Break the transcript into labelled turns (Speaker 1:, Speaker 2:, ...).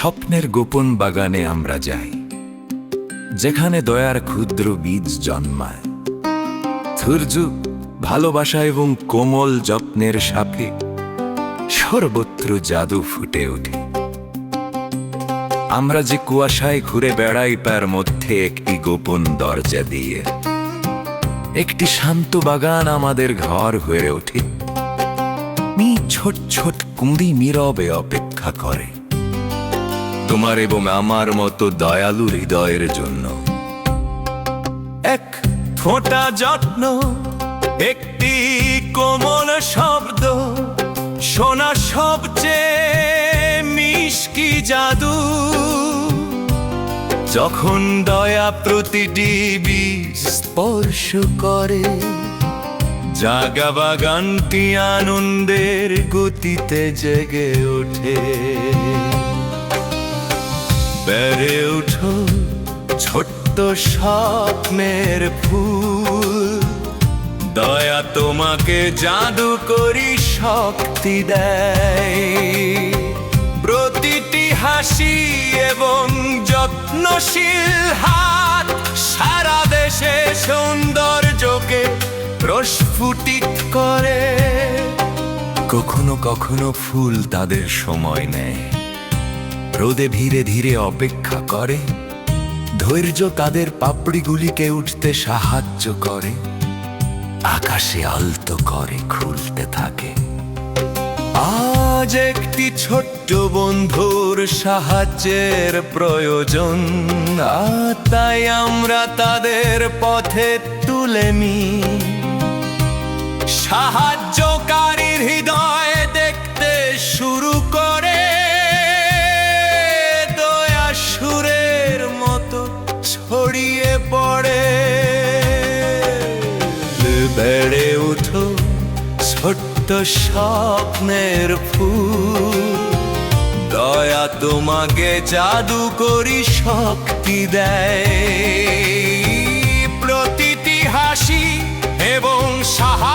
Speaker 1: স্বপ্নের গোপন বাগানে আমরা যাই, যেখানে দয়ার ক্ষুদ্র বীজ জন্মায়। ধৈর্য, ভালোবাসা এবং কোমল যত্নের সাথে সর্বত্র জাদু ফুটে ওঠে। আমরা যে কুয়াশায় ঘুরে বেড়াই, তার মধ্যে একটি গোপন দরজা দিয়ে একটি শান্ত বাগান আমাদের ঘর হয়ে ওঠে। ছোট ছোট কুঁড়ি নীরবে অপেক্ষা করে তোমার এবং আমার মতো দয়ালু হৃদয়ের জন্য। এক ফোঁটা যত্ন, একটি কোমল শব্দ, শোনা সবচেয়ে মিষ্টি জাদু। যখন দয়া প্রতিটি বীজ স্পর্শ করে, জাগা বাগানটি আনন্দের গতিতে জেগে ওঠে। বেড়ে উঠো ছোট্ট স্বপ্নের ফুল, দয়া তোমাকে জাদুকরী শক্তি দেয়। প্রতিটি হাসি এবং যত্নশীল হাত সারা দেশে সৌন্দর্যকে প্রস্ফুটিত করে। কখনো কখনো ফুল তাদের সময় নেয়, রোদে ধীরে ধীরে অপেক্ষা করে। ধৈর্য তাদের পাপড়িগুলিকে উঠতে সাহায্য করে। আকাশে আলতো করে খুলতে থাকে। আজ একটি ছোট্ট বন্ধুর সাহায্যের প্রয়োজন, তাই আমরা তাদের পথে তুলে নিই। সাহায্যকারীর হৃদয় দেখতে শুরু করে দয়া সুরের মতো ছড়িয়ে পড়ে। বেড়ে উঠো ছোট্ট স্বপ্নের ফুল, দয়া তোমাকে জাদুকরী শক্তি দেয়। প্রতিটি হাসি এবং সাহায্য